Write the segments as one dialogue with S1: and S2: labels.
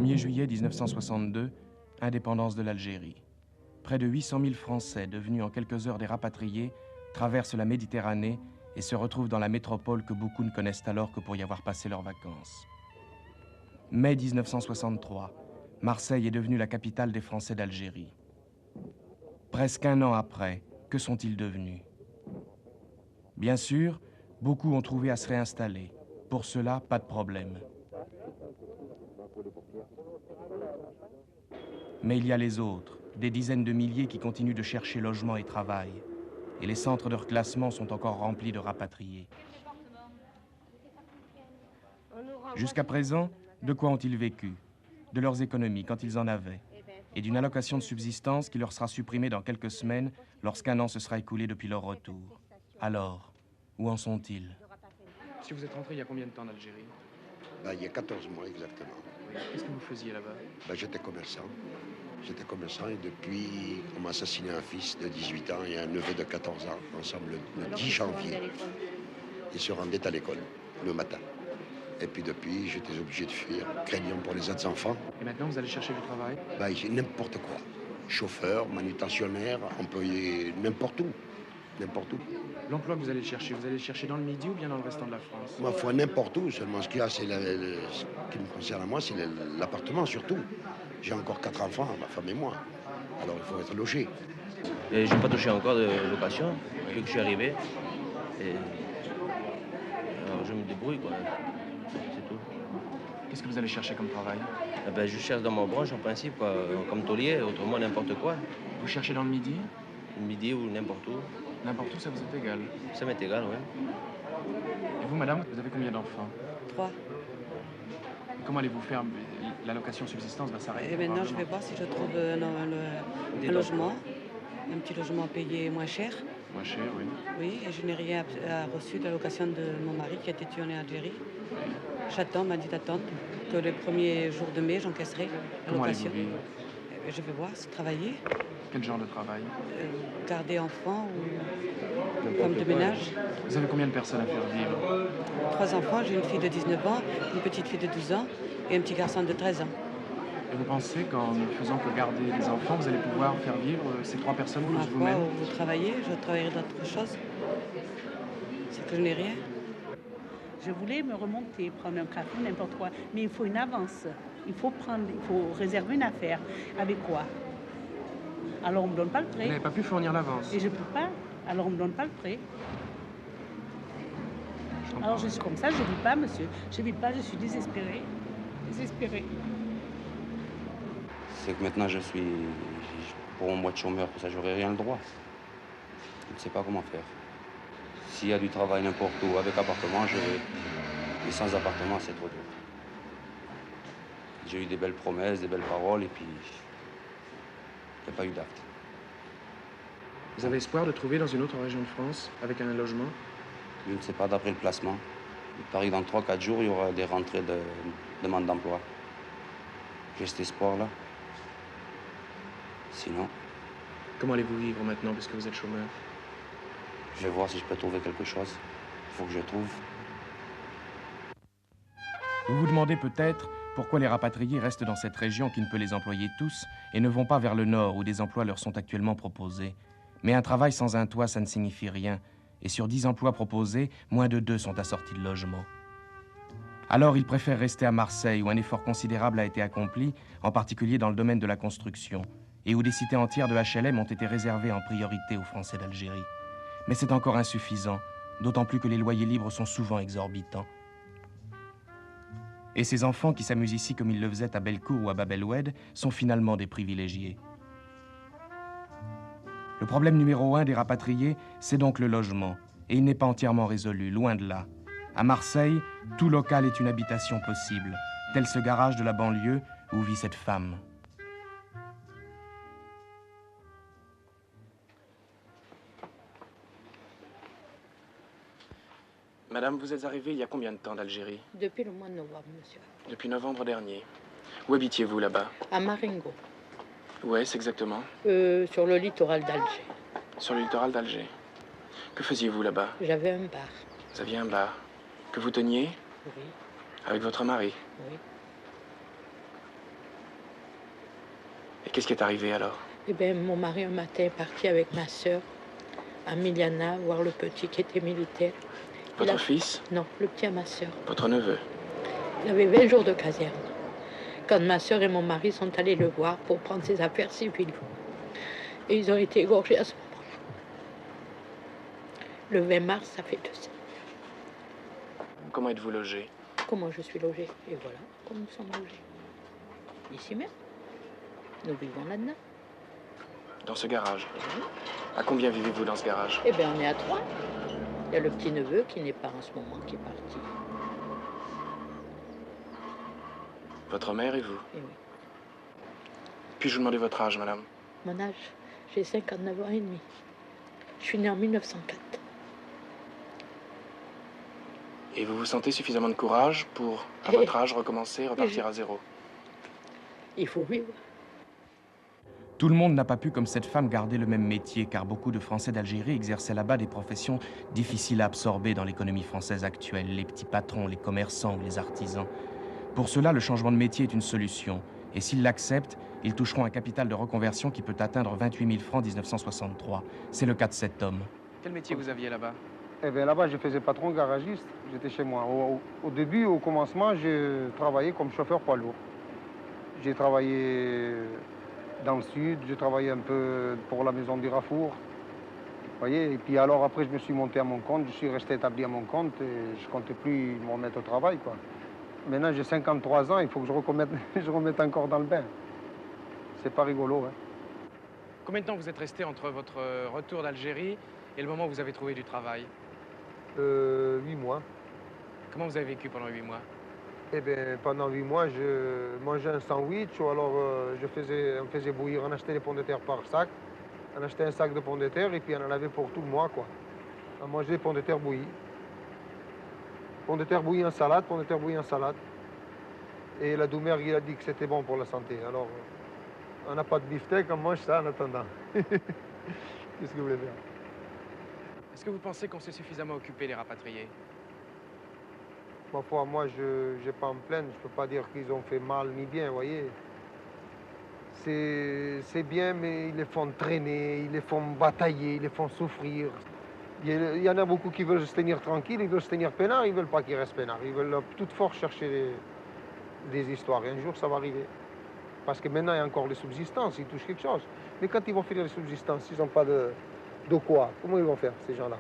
S1: 1er juillet 1962, indépendance de l'Algérie. Près de 800 000 Français, devenus en quelques heures des rapatriés, traversent la Méditerranée et se retrouvent dans la métropole que beaucoup ne connaissent alors que pour y avoir passé leurs vacances. Mai 1963, Marseille est devenue la capitale des Français d'Algérie. Presque un an après, que sont-ils devenus? Bien sûr, beaucoup ont trouvé à se réinstaller. Pour cela, pas de problème. Mais il y a les autres, des dizaines de milliers qui continuent de chercher logement et travail. Et les centres de reclassement sont encore remplis de rapatriés. Jusqu'à présent, de quoi ont-ils vécu? De leurs économies, quand ils en avaient, et d'une allocation de subsistance qui leur sera supprimée dans quelques semaines lorsqu'un an se sera écoulé depuis leur retour. Alors, où en sont-ils?
S2: Si vous êtes rentré il y a combien de temps d'Algérie?
S3: Il y a 14 mois exactement.
S2: Qu'est-ce que vous faisiez là-bas?
S3: J'étais commerçant. J'étais commerçant et depuis, on m'a assassiné un fils de 18 ans et un neveu de 14 ans, ensemble le 10 janvier. Ils se rendaient à l'école le matin. Et puis depuis, j'étais obligé de fuir, craignant pour les autres enfants.
S2: Et maintenant, vous allez chercher du travail?
S3: J'ai n'importe quoi. Chauffeur, manutentionnaire, employé, n'importe où. N'importe où.
S2: L'emploi que vous allez chercher dans le Midi ou bien dans le restant de la France?
S3: Ma foi, n'importe où. Seulement, ce qu'il y a, c'est ce qui me concerne à moi, c'est l'appartement surtout. J'ai encore 4 enfants, ma femme et moi. Alors, il faut être logé.
S4: Je n'ai pas touché encore de location depuis que je suis arrivé. Et... alors, je me débrouille, quoi. C'est tout.
S2: Qu'est-ce que vous allez chercher comme travail?
S4: Je cherche dans ma branche, en principe, quoi, comme taulier, autrement n'importe quoi.
S2: Vous cherchez dans le Midi?
S4: Le Midi ou n'importe où.
S2: N'importe où, ça vous est égal?
S4: Ça m'est égal, oui.
S2: Et vous, madame, vous avez combien d'enfants?
S5: 3.
S2: Comment allez-vous faire? L'allocation subsistance va s'arrêter.
S5: Et maintenant, je vais voir si je trouve un logement, un petit logement payé moins cher.
S2: Moins cher, oui.
S5: Oui, et je n'ai rien reçu de l'allocation de mon mari qui a été tué en Algérie. J'attends, m'a dit d'attendre que le premier jour de mai, j'encaisserai l'allocation. Je vais voir, travailler.
S2: Quel genre de travail?
S5: Garder enfants ou femme de ménage.
S2: Vous avez combien de personnes à faire vivre?
S5: 3 enfants, j'ai une fille de 19 ans, une petite fille de 12 ans et un petit garçon de 13 ans.
S2: Et vous pensez qu'en ne faisant que garder les enfants, vous allez pouvoir faire vivre ces 3 personnes plus vous-même?
S5: Vous travaillez, je travaillerai d'autres choses. C'est que je n'ai rien.
S6: Je voulais me remonter, prendre un café, n'importe quoi. Mais il faut une avance. Il faut réserver une affaire. Avec quoi? Alors on ne me donne pas le prêt.
S2: Vous n'avez pas pu fournir l'avance?
S6: Et je ne peux pas. Alors on ne me donne pas le prêt. Alors je suis comme ça, je ne vis pas, monsieur. Je ne vis pas, je suis désespérée. Désespérée.
S7: C'est que maintenant je suis pour mon mois de chômeur, pour ça j'aurai rien le droit. Je ne sais pas comment faire. S'il y a du travail n'importe où, avec appartement, je vais. Et sans appartement, c'est trop dur. J'ai eu des belles promesses, des belles paroles, et puis il n'y a pas eu d'acte.
S2: Vous avez espoir de trouver dans une autre région de France, avec un logement?
S7: Je ne sais pas, d'après le placement. Il paraît que dans 3-4 jours, il y aura des rentrées de demande d'emploi. J'ai cet espoir-là. Sinon...
S2: Comment allez-vous vivre maintenant, puisque vous êtes chômeur?
S7: Je vais voir si je peux trouver quelque chose. Il faut que je trouve.
S1: Vous vous demandez peut-être pourquoi les rapatriés restent dans cette région qui ne peut les employer tous et ne vont pas vers le nord où des emplois leur sont actuellement proposés. Mais un travail sans un toit, ça ne signifie rien. Et sur 10 emplois proposés, moins de 2 sont assortis de logement. Alors ils préfèrent rester à Marseille où un effort considérable a été accompli, en particulier dans le domaine de la construction, et où des cités entières de HLM ont été réservées en priorité aux Français d'Algérie. Mais c'est encore insuffisant, d'autant plus que les loyers libres sont souvent exorbitants. Et ces enfants qui s'amusent ici comme ils le faisaient à Bellecour ou à Bab el-Oued sont finalement des privilégiés. Le problème numéro 1 des rapatriés, c'est donc le logement. Et il n'est pas entièrement résolu, loin de là. À Marseille, tout local est une habitation possible, tel ce garage de la banlieue où vit cette femme.
S2: Madame, vous êtes arrivée il y a combien de temps d'Algérie?
S8: Depuis le mois de novembre, monsieur.
S2: Depuis novembre dernier. Où habitiez-vous là-bas?
S8: À Marengo.
S2: Où est-ce exactement?
S8: Sur le littoral d'Alger.
S2: Sur le littoral d'Alger. Que faisiez-vous là-bas?
S8: J'avais un bar.
S2: Vous aviez un bar. Que vous teniez?
S8: Oui.
S2: Avec votre mari?
S8: Oui.
S2: Et qu'est-ce qui est arrivé alors?
S8: Eh bien, mon mari, un matin, est parti avec ma sœur à Miliana, voir le petit qui était militaire.
S2: Votre fils?
S8: Non, le petit à ma sœur.
S2: Votre neveu?
S8: Il avait 20 jours de caserne. Quand ma sœur et mon mari sont allés le voir pour prendre ses affaires civiles. Et ils ont été égorgés à ce moment-là. Le 20 mars, ça fait 2 ans.
S2: Comment êtes-vous logé?
S8: Comment je suis logée. Et voilà, comme nous sommes logés. Ici même. Nous vivons là-dedans.
S2: Dans ce garage? À combien vivez-vous dans ce garage?
S8: Eh bien, on est à 3. Il y a le petit neveu qui n'est pas en ce moment, qui est parti.
S2: Votre mère et vous?
S8: Et oui.
S2: Puis-je vous demander votre âge, madame?
S8: Mon âge, j'ai 59 ans et demi. Je suis née en 1904.
S2: Et vous vous sentez suffisamment de courage pour, à votre âge, recommencer, repartir à zéro?
S8: Il faut vivre.
S1: Tout le monde n'a pas pu, comme cette femme, garder le même métier, car beaucoup de Français d'Algérie exerçaient là-bas des professions difficiles à absorber dans l'économie française actuelle, les petits patrons, les commerçants ou les artisans. Pour cela, le changement de métier est une solution. Et s'ils l'acceptent, ils toucheront un capital de reconversion qui peut atteindre 28 000 francs en 1963. C'est le cas de cet homme.
S2: Quel métier vous aviez là-bas?
S9: Eh bien là-bas, je faisais patron garagiste. J'étais chez moi. Au début, au commencement, j'ai travaillé comme chauffeur poids lourd. J'ai travaillé dans le sud, j'ai travaillé un peu pour la maison du Rafour. Vous voyez, et puis alors après, je me suis monté à mon compte, je suis resté établi à mon compte et je ne comptais plus me remettre au travail, quoi. Maintenant, j'ai 53 ans, il faut que je remette encore dans le bain. C'est pas rigolo, hein.
S2: Combien de temps vous êtes resté entre votre retour d'Algérie et le moment où vous avez trouvé du travail?
S9: 8 mois.
S2: Comment vous avez vécu pendant 8 mois?
S9: Eh bien, pendant 8 mois, je mangeais un sandwich ou alors on faisait bouillir, on achetait des pommes de terre par sac. On achetait un sac de pommes de terre et puis on en avait pour tout le mois, quoi. On mangeait des pommes de terre bouillies. Pommes de terre bouillies en salade, pommes de terre bouillies en salade. Et la Doumer, il a dit que c'était bon pour la santé. Alors, on n'a pas de beefsteak, on mange ça en attendant. Qu'est-ce que vous voulez faire?
S2: Est-ce que vous pensez qu'on s'est suffisamment occupé des rapatriés?
S9: Ma foi, moi, je n'ai pas à me plaindre. Je ne peux pas dire qu'ils ont fait mal ni bien, vous voyez. C'est bien, mais ils les font traîner, ils les font batailler, ils les font souffrir. Il y en a beaucoup qui veulent se tenir tranquille, ils veulent se tenir peinards, ils ne veulent pas qu'ils restent peinards. Ils veulent à toute force chercher des histoires. Et un jour, ça va arriver. Parce que maintenant, il y a encore les subsistances, ils touchent quelque chose. Mais quand ils vont finir les subsistances, ils n'ont pas de quoi, comment ils vont faire, ces gens-là?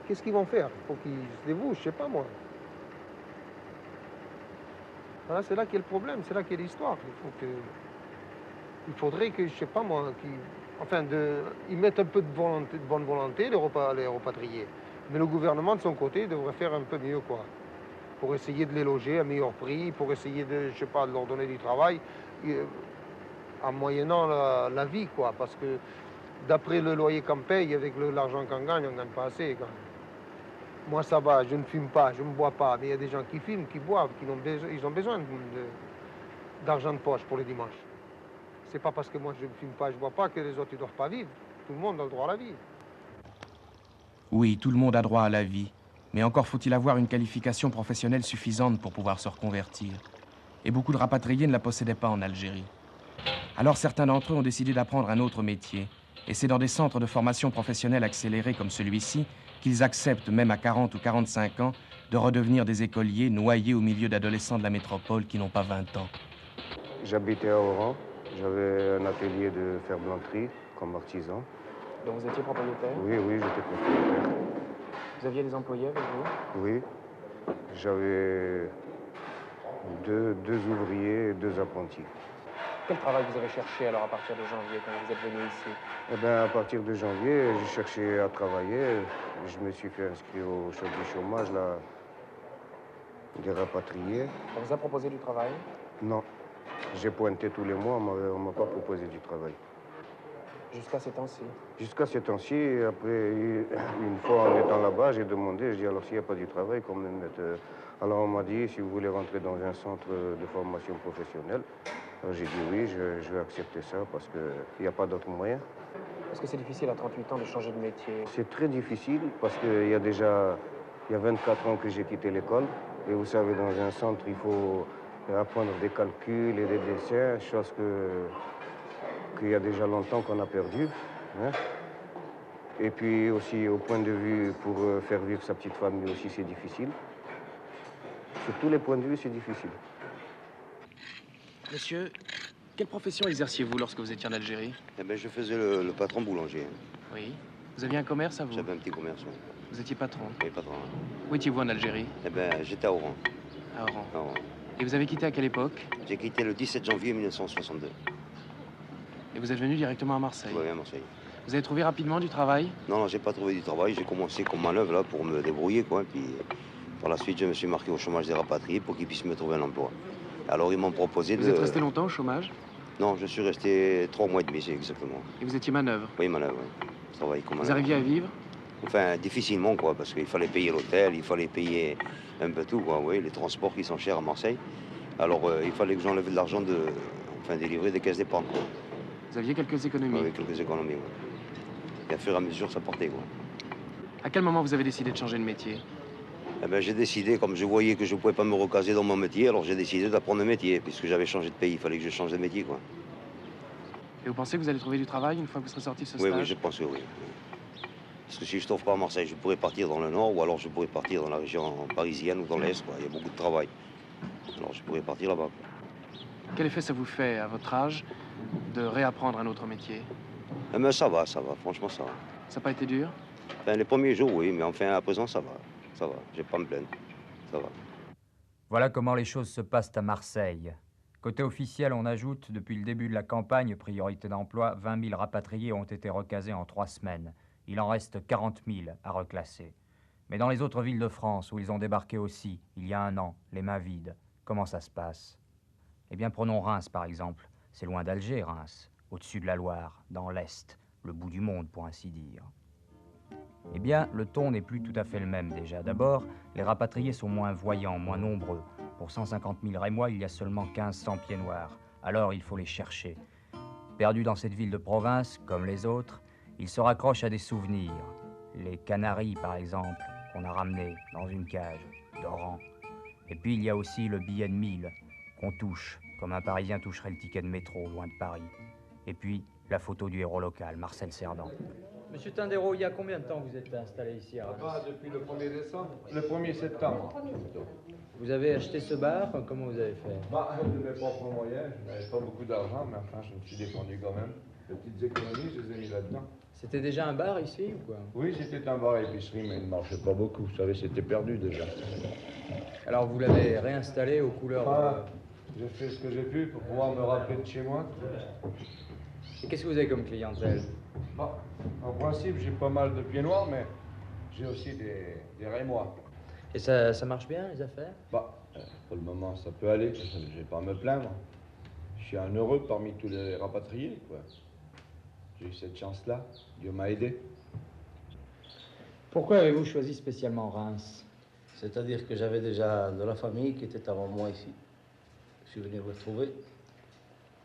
S9: Qu'est-ce qu'ils vont faire? Il faut qu'ils se débouchent, je ne sais pas moi. Voilà, c'est là qu'il y a le problème, c'est là qu'il y a l'histoire. Il faudrait que, je ne sais pas moi, ils mettent un peu de bonne volonté, les repatriés. Mais le gouvernement, de son côté, devrait faire un peu mieux, quoi. Pour essayer de les loger à meilleur prix, pour essayer de, je sais pas, de leur donner du travail, en moyennant la vie, quoi. Parce que d'après le loyer qu'on paye, avec l'argent qu'on gagne, on ne gagne pas assez, quand même. Moi, ça va, je ne fume pas, je ne bois pas, mais il y a des gens qui fument, qui boivent, ils ont besoin d'argent de poche pour le dimanche. C'est pas parce que moi je ne fume pas, je ne bois pas que les autres ne doivent pas vivre. Tout le monde a le droit à la vie.
S1: Oui, tout le monde a droit à la vie. Mais encore faut-il avoir une qualification professionnelle suffisante pour pouvoir se reconvertir. Et beaucoup de rapatriés ne la possédaient pas en Algérie. Alors certains d'entre eux ont décidé d'apprendre un autre métier. Et c'est dans des centres de formation professionnelle accélérés comme celui-ci qu'ils acceptent, même à 40 ou 45 ans, de redevenir des écoliers noyés au milieu d'adolescents de la métropole qui n'ont pas 20 ans.
S10: J'habitais à Oran. J'avais un atelier de ferblanterie comme artisan.
S2: Donc vous étiez propriétaire?
S10: Oui, j'étais propriétaire.
S2: Vous aviez des employés avec vous?
S10: Oui. J'avais deux ouvriers et 2 apprentis.
S2: Quel travail vous avez cherché alors à partir de janvier quand vous êtes venu ici?
S10: Eh bien, à partir de janvier, j'ai cherché à travailler. Je me suis fait inscrire au chef du chômage, là, des rapatriés.
S2: On vous a proposé du travail?
S10: Non. J'ai pointé tous les mois, on ne m'a pas proposé du travail.
S2: Jusqu'à ces temps-ci?
S10: Jusqu'à ces temps-ci, après, une fois en étant là-bas, j'ai demandé, j'ai dit alors s'il n'y a pas du travail, quand même. Alors on m'a dit, si vous voulez rentrer dans un centre de formation professionnelle, j'ai dit oui, je vais accepter ça parce qu'il n'y a pas d'autre moyen.
S2: Est-ce que c'est difficile à 38 ans de changer de métier?
S10: C'est très difficile parce qu'il y a 24 ans que j'ai quitté l'école. Et vous savez, dans un centre, il faut apprendre des calculs et des dessins, chose que qu'il y a déjà longtemps qu'on a perdu. Hein. Et puis aussi, au point de vue, pour faire vivre sa petite famille aussi, c'est difficile. Sur tous les points de vue, c'est difficile.
S2: Monsieur, quelle profession exerciez-vous lorsque vous étiez en Algérie?
S3: Eh ben, je faisais le patron boulanger.
S2: Oui. Vous aviez un commerce à vous?
S3: J'avais un petit commerce. Oui.
S2: Vous étiez patron?
S3: Oui, patron.
S2: Où étiez-vous en Algérie?
S3: Eh ben, j'étais à Oran.
S2: À Oran.
S3: À Oran.
S2: Et vous avez quitté à quelle époque?
S3: J'ai quitté le 17 janvier 1962.
S2: Et vous êtes venu directement à Marseille?
S3: Oui, à Marseille.
S2: Vous avez trouvé rapidement du travail?
S3: Non, j'ai pas trouvé du travail. J'ai commencé comme manœuvre là pour me débrouiller, quoi. Puis par la suite, je me suis marqué au chômage des rapatriés pour qu'ils puissent me trouver un emploi. Alors ils m'ont proposé de...
S2: Vous êtes resté longtemps au chômage?
S3: Non, je suis resté 3 mois et demi, c'est exactement.
S2: Et vous étiez manœuvre?
S3: Oui, manœuvre, oui. Je travaille comme manœuvre.
S2: Vous arriviez à vivre?
S3: Enfin, difficilement, quoi, parce qu'il fallait payer l'hôtel, il fallait payer un peu tout, quoi, oui, les transports qui sont chers à Marseille. Alors, il fallait que j'enlève de l'argent des livrets des caisses d'épargne, quoi.
S2: Vous aviez quelques économies?
S3: Oui, quelques économies, oui. Et à fur et à mesure, ça partait, quoi.
S2: À quel moment vous avez décidé de changer de métier?
S3: Eh ben, j'ai décidé, comme je voyais que je ne pouvais pas me recaser dans mon métier, alors j'ai décidé d'apprendre un métier, puisque j'avais changé de pays, il fallait que je change de métier, quoi.
S2: Et vous pensez que vous allez trouver du travail une fois que vous serez sorti de ce
S3: Oui,
S2: stage?
S3: oui, je pense que oui. Parce que si je ne trouve pas à Marseille, je pourrais partir dans le nord, ou alors je pourrais partir dans la région parisienne ou dans l'est, quoi. Il y a beaucoup de travail. Alors je pourrais partir là-bas.
S2: Quel effet ça vous fait, à votre âge, de réapprendre un autre métier?
S3: Eh ben, ça va, franchement ça va.
S2: Ça n'a pas été dur?
S3: Ben, les premiers jours, oui, mais enfin, à présent, ça va. Ça va, je vais pas me plaindre. Ça va.
S11: Voilà comment les choses se passent à Marseille. Côté officiel, on ajoute, depuis le début de la campagne, priorité d'emploi, 20 000 rapatriés ont été recasés en 3 semaines. Il en reste 40 000 à reclasser. Mais dans les autres villes de France, où ils ont débarqué aussi, il y a 1 an, les mains vides, comment ça se passe? Eh bien, prenons Reims, par exemple. C'est loin d'Alger, Reims, au-dessus de la Loire, dans l'Est, le bout du monde, pour ainsi dire. Eh bien, le ton n'est plus tout à fait le même déjà. D'abord, les rapatriés sont moins voyants, moins nombreux. Pour 150 000 Rémois, il y a seulement 1500 pieds noirs. Alors, il faut les chercher. Perdus dans cette ville de province, comme les autres, ils se raccrochent à des souvenirs. Les Canaries, par exemple, qu'on a ramenés dans une cage d'Oran. Et puis, il y a aussi le billet de 1000 qu'on touche, comme un Parisien toucherait le ticket de métro, loin de Paris. Et puis, la photo du héros local, Marcel Cerdan.
S12: Monsieur Tindéro, il y a combien de temps vous êtes installé ici à Reims?
S13: Depuis le 1er décembre, le 1er septembre.
S12: Vous avez acheté ce bar? Comment vous avez fait?
S13: De mes propres moyens, je n'avais pas beaucoup d'argent, mais enfin, je me suis défendu quand même. Les petites économies, je les ai mis là-dedans.
S12: C'était déjà un bar ici ou quoi?
S13: Oui, c'était un bar épicerie, mais il ne marchait pas beaucoup. Vous savez, c'était perdu déjà.
S12: Alors vous l'avez réinstallé aux couleurs...
S13: J'ai fait ce que j'ai pu pour pouvoir me rappeler de chez moi.
S12: Et qu'est-ce que vous avez comme clientèle?
S13: En principe, j'ai pas mal de pieds noirs, mais j'ai aussi des Rémois.
S12: Et ça marche bien, les affaires?
S13: Pour le moment, ça peut aller. Je ne vais pas me plaindre. Je suis un heureux parmi tous les rapatriés, quoi. J'ai eu cette chance-là. Dieu m'a aidé.
S12: Pourquoi avez-vous choisi spécialement Reims?
S14: C'est-à-dire que j'avais déjà de la famille qui était avant moi ici. Je suis venu vous retrouver.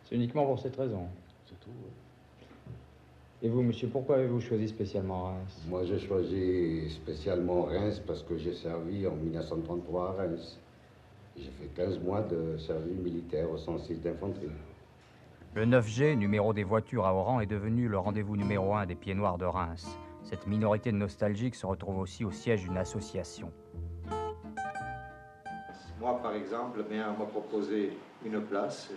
S12: C'est uniquement pour cette raison?
S14: C'est tout, oui.
S12: Et vous, monsieur, pourquoi avez-vous choisi spécialement Reims?
S15: Moi, j'ai choisi spécialement Reims parce que j'ai servi en 1933 à Reims. J'ai fait 15 mois de service militaire au 106 d'infanterie.
S11: Le 9G, numéro des voitures à Oran, est devenu le rendez-vous numéro 1 des pieds noirs de Reims. Cette minorité de nostalgiques se retrouve aussi au siège d'une association.
S16: Moi, par exemple, on m'a proposé une place.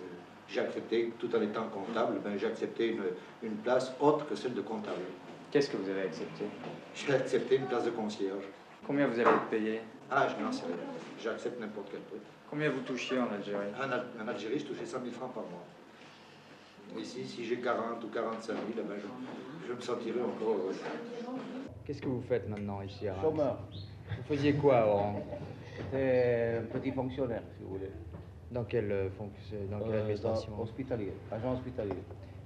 S16: J'ai accepté, tout en étant comptable, j'ai accepté une place autre que celle de comptable.
S12: Qu'est-ce que vous avez accepté?
S16: J'ai accepté une place de concierge.
S12: Combien vous allez être payé?
S16: Je n'en sais rien. J'accepte n'importe quel prix.
S12: Combien vous touchiez en Algérie?
S16: En Algérie, je touchais 100 000 francs par mois. Ici, si j'ai 40 ou 45 000, je me sentirais encore heureux.
S12: Qu'est-ce que vous faites maintenant ici à Reims?
S14: Chômeur.
S12: Vous faisiez quoi à Oran?
S14: J'étais un petit fonctionnaire, si vous voulez.
S12: Dans quelle administration?
S14: Hospitalier, agent hospitalier.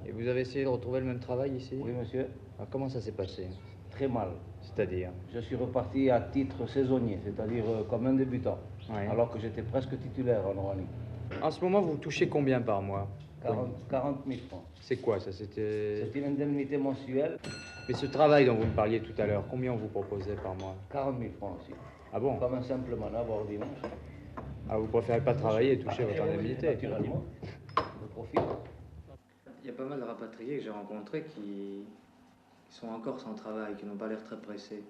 S12: Et vous avez essayé de retrouver le même travail ici?
S14: Oui, monsieur.
S12: Alors, comment ça s'est passé?
S14: Très mal.
S12: C'est-à-dire?
S14: Je suis reparti à titre saisonnier, c'est-à-dire comme un débutant,
S12: ouais.
S14: Alors que j'étais presque titulaire en Oranie.
S12: En ce moment, vous touchez combien par mois?
S14: 40 000 francs.
S12: C'est quoi ça? C'était
S14: une indemnité mensuelle.
S12: Mais ce travail dont vous me parliez tout à l'heure, combien on vous proposait par mois?
S14: 40 000 francs aussi.
S12: Ah bon?
S14: Comme un simple manœuvre ordinaire.
S12: Ah, vous préférez pas travailler et toucher votre indemnité?
S14: Naturellement, je profite.
S12: Il y a pas mal de rapatriés que j'ai rencontrés qui sont encore sans travail, qui n'ont pas l'air très pressés.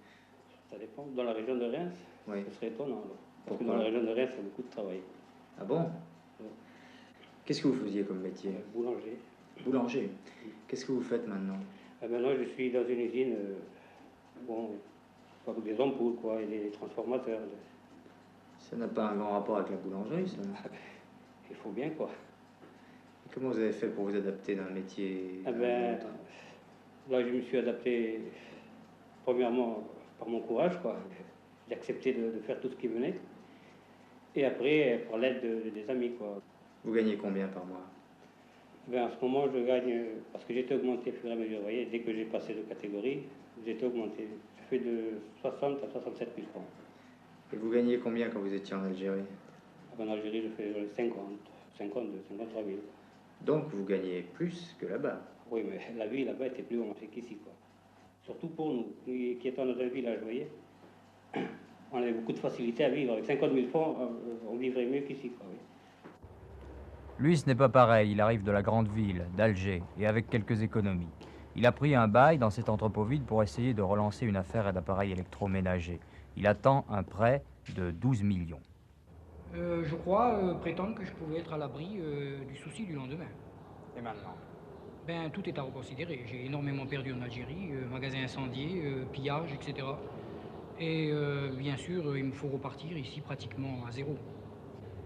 S17: Ça dépend. Dans la région de Reims,
S12: oui.
S17: Ce serait étonnant. Alors. Parce que
S12: Pourquoi?
S17: dans la région de Reims, il y a beaucoup de travail.
S12: Ah bon? Oui. Qu'est-ce que vous faisiez comme métier?
S17: Boulanger.
S12: Boulanger. Qu'est-ce que vous faites maintenant?
S17: Maintenant, je suis dans une usine, bon, avec des ampoules, quoi, et des transformateurs.
S12: Ça n'a pas un grand rapport avec la boulangerie, ça?
S17: Il faut bien, quoi.
S12: Et comment vous avez fait pour vous adapter dans le métier?
S17: Là, je me suis adapté, premièrement, par mon courage, quoi. J'ai accepté de faire tout ce qui venait. Et après, par l'aide des amis, quoi.
S12: Vous gagnez combien par mois?
S17: En ce moment, je gagne, parce que j'ai été augmenté au fur et à mesure, vous voyez, dès que j'ai passé de catégorie, j'ai été augmenté. Je fais de 60 à 67 000 francs.
S12: Et vous gagnez combien quand vous étiez en Algérie?
S17: En Algérie, je fais 50, 52, 53 000.
S12: Donc vous gagnez plus que là-bas?
S17: Oui, mais la vie là-bas était plus avancée qu'ici, quoi. Surtout pour nous, qui étions dans un village, vous voyez. On avait beaucoup de facilité à vivre. Avec 50 000 francs, on vivrait mieux qu'ici, quoi, oui.
S11: Lui, ce n'est pas pareil. Il arrive de la grande ville, d'Alger, et avec quelques économies. Il a pris un bail dans cet entrepôt vide pour essayer de relancer une affaire d'appareils électroménagers. Il attend un prêt de 12 millions.
S18: Je crois prétendre que je pouvais être à l'abri du souci du lendemain.
S12: Et maintenant?
S18: Ben, tout est à reconsidérer. J'ai énormément perdu en Algérie, magasins incendiés, pillages, etc. Et bien sûr, il me faut repartir ici pratiquement à zéro.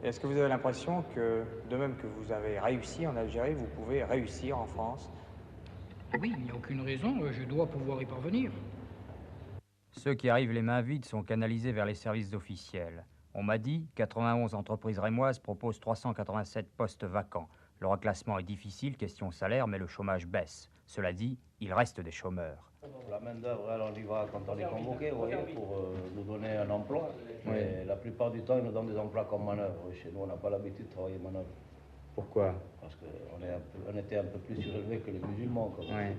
S12: Est-ce que vous avez l'impression que, de même que vous avez réussi en Algérie, vous pouvez réussir en France?
S18: Oui, il n'y a aucune raison, je dois pouvoir y parvenir.
S11: Ceux qui arrivent les mains vides sont canalisés vers les services officiels. On m'a dit, 91 entreprises rémoises proposent 387 postes vacants. Le reclassement est difficile, question salaire, mais le chômage baisse. Cela dit, il reste des chômeurs.
S14: La main-d'œuvre, on y va quand on est convoqué, vous voyez, pour nous donner un emploi.
S12: Oui.
S14: Mais la plupart du temps, ils nous donnent des emplois comme manœuvre. Chez nous, on n'a pas l'habitude de travailler manœuvre.
S12: Pourquoi?
S14: Parce qu'on était un peu plus surélevés que les musulmans. Comme
S12: oui.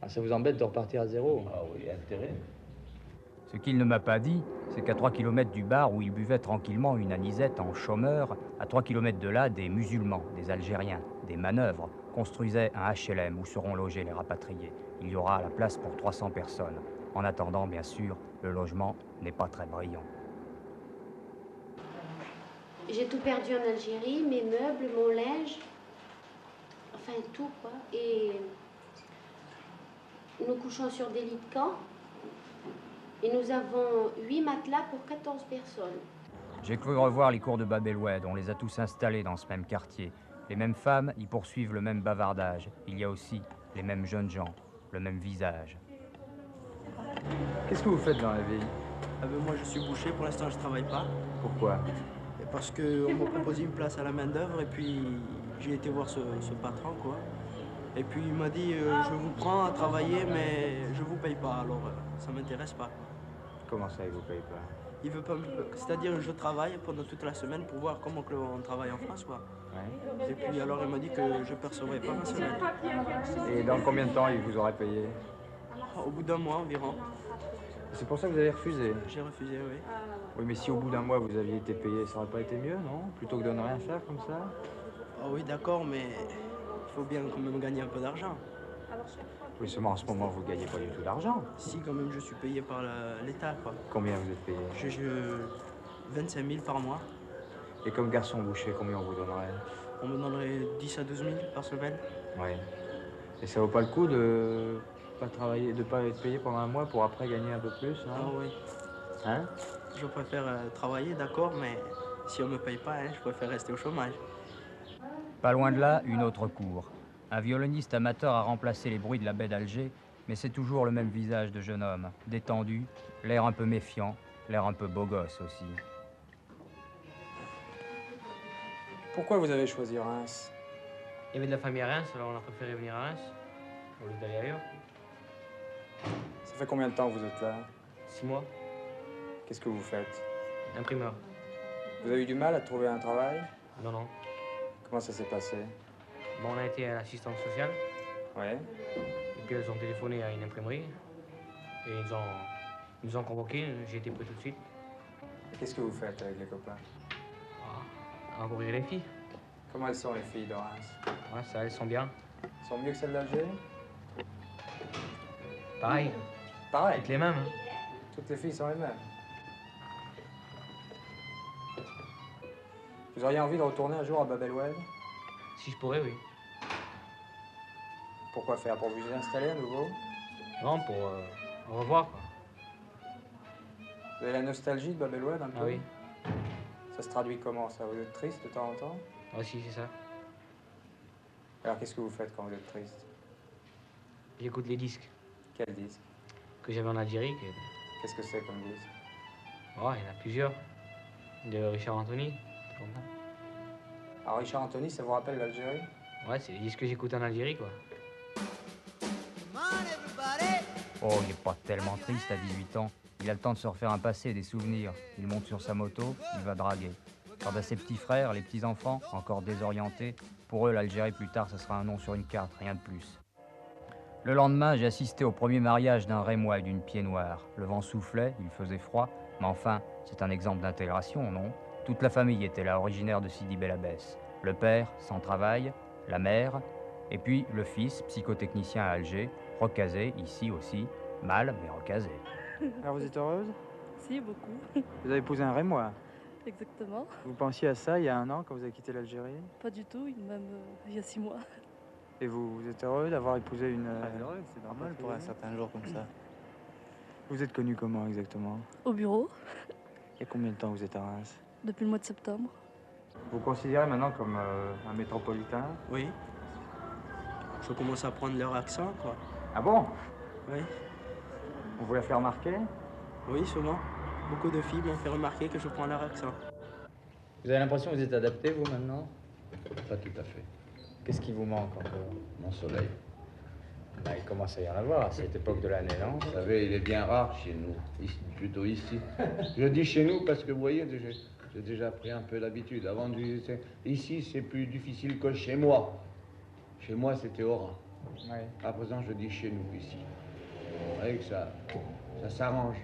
S12: Ah, ça vous embête de repartir à zéro?
S14: Ah oui, intérêt.
S11: Ce qu'il ne m'a pas dit, c'est qu'à 3 km du bar où il buvait tranquillement une anisette en chômeur, à 3 km de là, des musulmans, des Algériens, des manœuvres, construisaient un HLM où seront logés les rapatriés. Il y aura la place pour 300 personnes. En attendant, bien sûr, le logement n'est pas très brillant.
S19: J'ai tout perdu en Algérie, mes meubles, mon linge, enfin tout, quoi. Et nous couchons sur des lits de camp. Et nous avons 8 matelas pour 14 personnes.
S11: J'ai cru revoir les cours de Bab el-Oued. On les a tous installés dans ce même quartier. Les mêmes femmes y poursuivent le même bavardage. Il y a aussi les mêmes jeunes gens, le même visage.
S12: Qu'est-ce que vous faites dans la vie?
S20: Moi, je suis boucher. Pour l'instant, je ne travaille pas.
S12: Pourquoi?
S20: Parce qu'on m'a proposé une place à la main-d'œuvre et puis j'ai été voir ce patron, quoi. Et puis il m'a dit je vous prends à travailler, mais je vous paye pas. Alors ça m'intéresse pas.
S12: Comment ça, il vous paye pas?
S20: Il veut pas. C'est-à-dire je travaille pendant toute la semaine pour voir comment on travaille en France, quoi.
S12: Ouais.
S20: Et puis alors il m'a dit que je percevrais pas ma semaine.
S12: Et dans combien de temps il vous aurait payé?
S20: Au bout d'un mois environ.
S12: C'est pour ça que vous avez refusé?
S20: J'ai refusé, oui.
S12: Oui, mais si au bout d'un mois vous aviez été payé, ça aurait pas été mieux, non? Plutôt que de ne rien faire comme ça?
S20: Ah oui, d'accord, mais il faut bien quand même gagner un peu d'argent.
S12: Oui, seulement en ce moment vous gagnez pas du tout d'argent.
S20: Si, quand même, je suis payé par l'État, quoi.
S12: Combien vous êtes payé?
S20: Je 25 000 par mois.
S12: Et comme garçon boucher, combien on vous donnerait?
S20: On me donnerait 10 à 12 000 par semaine.
S12: Oui. Et ça vaut pas le coup de pas travailler, de pas être payé pendant un mois pour après gagner un peu plus, non?
S20: Ah oui.
S12: Hein?
S20: Je préfère travailler, d'accord, mais si on me paye pas, je préfère rester au chômage.
S11: Pas loin de là, une autre cour. Un violoniste amateur a remplacé les bruits de la baie d'Alger, mais c'est toujours le même visage de jeune homme, détendu, l'air un peu méfiant, l'air un peu beau gosse aussi.
S12: Pourquoi vous avez choisi Reims?
S17: Il y avait de la famille à Reims, alors on a préféré venir à Reims, au lieu d'aller ailleurs.
S12: Ça fait combien de temps que vous êtes là?
S17: 6 mois.
S12: Qu'est-ce que vous faites?
S17: Imprimeur.
S12: Vous avez eu du mal à trouver un travail?
S17: Non, non.
S12: Comment ça s'est passé?
S17: Bon, on a été à l'assistance sociale.
S12: Ouais.
S17: Et puis elles ont téléphoné à une imprimerie. Et ils nous ont convoqués, j'ai été pris tout de suite.
S12: Qu'est-ce que vous faites avec les copains?
S17: À courir les filles.
S12: Comment elles sont les filles de Reims?
S17: Ouais, ça, elles sont bien.
S12: Elles sont mieux que celles d'Algérie?
S11: Pareil.
S12: Pareil.
S11: Toutes les mêmes. Hein.
S12: Toutes les filles sont les mêmes. Vous auriez envie de retourner un jour à Bab el-Oued?
S11: Si je pourrais, oui.
S12: Pourquoi faire? Pour vous y installer à nouveau?
S11: Non, pour revoir, quoi.
S12: Vous avez la nostalgie de Bab el-Oued un peu?
S11: Ah oui.
S12: Ça se traduit comment, ça? Vous êtes triste de temps en temps?
S11: Ah si, c'est ça.
S12: Alors qu'est-ce que vous faites quand vous êtes triste?
S11: J'écoute les disques.
S12: Quels disques?
S11: Que j'avais en Algérie.
S12: Qu'est-ce que c'est comme disque?
S11: Oh, il y en a plusieurs. De Richard Anthony. Comme ça.
S12: Alors Richard Anthony, ça vous rappelle l'Algérie?
S11: Ouais, c'est les disques que j'écoute en Algérie, quoi. Oh, il n'est pas tellement triste à 18 ans. Il a le temps de se refaire un passé et des souvenirs. Il monte sur sa moto, il va draguer. Quant à ses petits frères, les petits-enfants, encore désorientés, pour eux, l'Algérie, plus tard, ça sera un nom sur une carte, rien de plus. Le lendemain, j'ai assisté au premier mariage d'un Rémois et d'une Pied-Noire. Le vent soufflait, il faisait froid, mais enfin, c'est un exemple d'intégration, non? Toute la famille était là, originaire de Sidi Bel Abbès. Le père, sans travail, la mère, et puis le fils, psychotechnicien à Alger, recasé, ici aussi, mal, mais recasé.
S12: Alors vous êtes heureuse?
S21: Si, beaucoup.
S12: Vous avez épousé un Rémois?
S21: Exactement.
S12: Vous pensiez à ça il y a un an quand vous avez quitté l'Algérie?
S21: Pas du tout, même il y a 6 mois.
S12: Et vous êtes heureux d'avoir épousé une...
S20: c'est normal pour un certain jour comme ça.
S12: Vous êtes connu comment exactement?
S21: Au bureau.
S12: Il y a combien de temps vous êtes à Reims?
S21: Depuis le mois de septembre.
S12: Vous considérez maintenant comme un métropolitain?
S20: Oui. Je commence à prendre leur accent, quoi.
S12: Ah bon?
S20: Oui.
S12: On vous l'a fait remarquer?
S20: Oui, souvent. Beaucoup de filles m'ont fait remarquer que je prends leur accent.
S11: Vous avez l'impression que vous êtes adapté, vous, maintenant?
S13: Pas tout à fait.
S11: Qu'est-ce qui vous manque encore?
S13: Mon soleil.
S11: Bah, il commence à y en avoir à cette époque de l'année, non?
S13: Vous savez, il est bien rare chez nous, plutôt ici. Je dis chez nous parce que vous voyez, j'ai déjà pris un peu l'habitude. Avant, ici, c'est plus difficile que chez moi. Chez moi, c'était Oran.
S11: Oui.
S13: À présent, je dis chez nous, ici. Vous voyez que ça s'arrange.